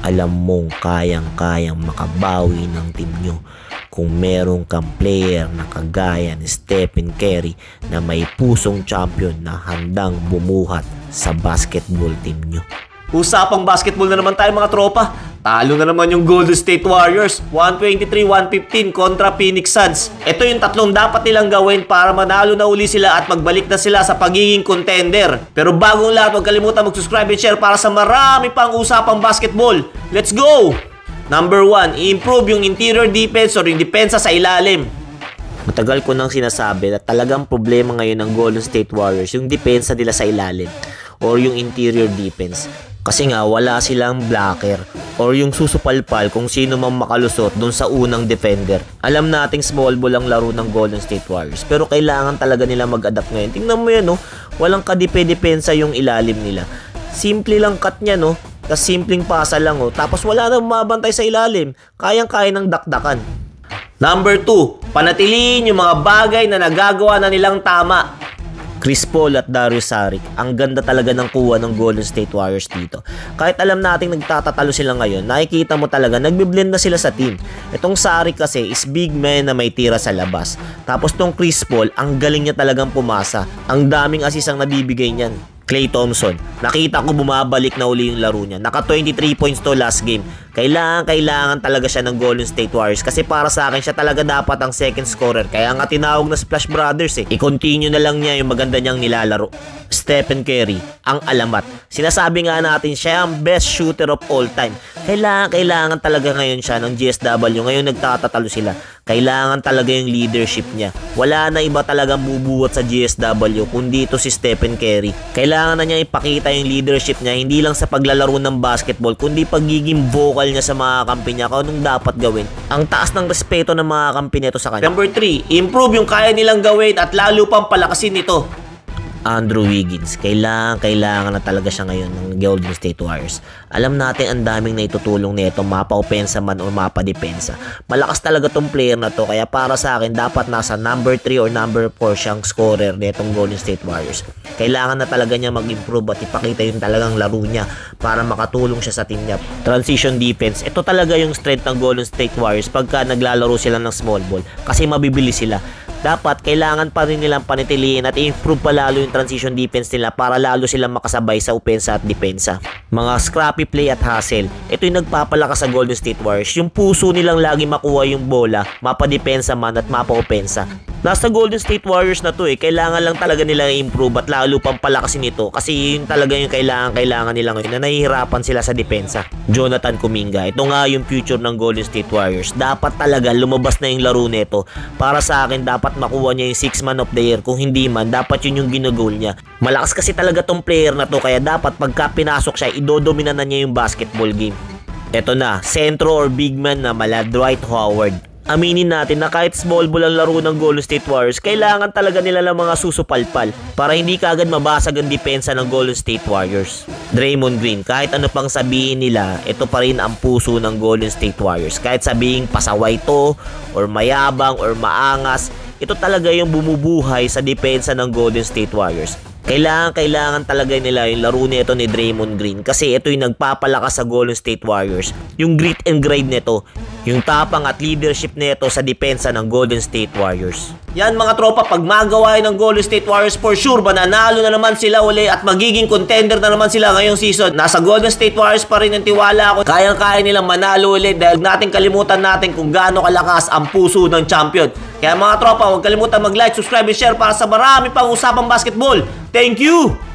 alam mong kayang-kayang makabawi ng team nyo kung meron kang player na kagaya ni Stephen Curry na may pusong champion na handang bumuhat sa basketball team nyo. Usapang basketball na naman tayo mga tropa. Talo na naman yung Golden State Warriors, 123-115 kontra Phoenix Suns. Ito yung tatlong dapat nilang gawin para manalo na uli sila at magbalik na sila sa pagiging contender. Pero bagong lahat, huwag kalimutan mag-subscribe and share para sa marami pang usapang basketball. Let's go! Number 1, i-improve yung interior defense or yung depensa sa ilalim. Matagal ko nang sinasabi na talagang problema ngayon ng Golden State Warriors yung depensa nila sa ilalim or yung interior defense. Kasi nga wala silang blocker or yung susupalpal kung sino mang makalusot dun sa unang defender. Alam nating small ball ang laro ng Golden State Warriors pero kailangan talaga nila mag-adapt ngayon. Tingnan mo yan, no? Walang kadipe-depensa yung ilalim nila. Simple lang cut niya, no? Tapos simpleng pasa lang, oh. Tapos wala na bumabantay sa ilalim. Kayang-kaya ng dakdakan. Number 2, panatiliin yung mga bagay na nagagawa na nilang tama. Chris Paul at Darius Saric, ang ganda talaga ng kuha ng Golden State Warriors dito. Kahit alam nating nagtatatalo sila ngayon, nakikita mo talaga nagbiblend na sila sa team. Itong Saric kasi is big man na may tira sa labas. Tapos tong Chris Paul, ang galing niya talagang pumasa. Ang daming assist ang nabibigay niyan. Klay Thompson, nakita ko bumabalik na uli yung laro niya. Naka 23 points to last game. Kailangan talaga siya ng Golden State Warriors kasi para sa akin siya talaga dapat ang second scorer. Kaya nga tinawag na Splash Brothers eh. I-continue na lang niya yung maganda niyang nilalaro. Stephen Curry, ang alamat. Sinasabi nga natin siya ang best shooter of all time. Kailangan talaga ngayon siya ng GSW. Ngayon nagtatatalo sila. Kailangan talaga yung leadership niya. Wala na iba talagang bubuhat sa GSW kundi ito si Stephen Curry. Kailangan na niya ipakita yung leadership niya hindi lang sa paglalaro ng basketball kundi pagiging vocal niya sa mga kampi niya kung anong dapat gawin. Ang taas ng respeto ng mga kampi nito sa kanya. Number 3, improve yung kaya nilang gawin at lalo pang palakasin ito. Andrew Wiggins, kailangan na talaga siya ngayon ng Golden State Warriors. Alam natin ang daming na itutulong nito, mapa-opensa man o mapa-depensa. Malakas talaga tong player na to, kaya para sa akin dapat nasa number 3 or number 4 siyang scorer nitong Golden State Warriors. Kailangan na talaga niya mag-improve at ipakita yung talagang laro niya para makatulong siya sa team niya. Transition defense, ito talaga yung strength ng Golden State Warriors pagka naglalaro sila ng small ball kasi mabibili sila. Dapat kailangan pa rin nilang panitiliin at improve pa lalo yung transition defense nila para lalo silang makasabay sa opensa at depensa. Mga scrappy play at hustle, ito yung nagpapalakas sa Golden State Warriors. Yung puso nilang lagi makuha yung bola, mapa-depensa man at mapa-opensa. Nasa Golden State Warriors na to eh, kailangan lang talaga nila i-improve at lalo pang palakasin ito kasi yun talaga yung kailangan nila ngayon na nahihirapan sila sa depensa. Jonathan Kuminga, ito nga yung future ng Golden State Warriors. Dapat talaga lumabas na yung laro nito. Para sa akin, dapat makuha niya yung 6 man of the year. Kung hindi man, dapat yun yung ginagol niya. Malakas kasi talaga tong player na to kaya dapat pagka pinasok siya, idodomina na niya yung basketball game. Ito na, sentro or big man na mala Dwight Howard. Aminin natin na kahit small ball ang laro ng Golden State Warriors, kailangan talaga nila ng mga susupalpal para hindi kaagad mabasag ang depensa ng Golden State Warriors. Draymond Green, kahit ano pang sabihin nila, ito pa rin ang puso ng Golden State Warriors. Kahit sabihin pasaway to, or mayabang, or maangas, ito talaga yung bumubuhay sa depensa ng Golden State Warriors. Kailangan talaga nila yung laro nito ni Draymond Green kasi ito yung nagpapalakas sa Golden State Warriors. Yung grit and grind nito, yung tapang at leadership nito sa depensa ng Golden State Warriors. Yan mga tropa, pag magawa ng Golden State Warriors for sure, mananalo na naman sila uli at magiging contender na naman sila ngayong season. Nasa Golden State Warriors pa rin ang tiwala ako. Kayang-kaya nilang manalo uli dahil natin kalimutan natin kung gaano kalakas ang puso ng champion. Kaya mga tropa, huwag kalimutan mag-like, subscribe, and share para sa marami pang usapang basketball. Thank you!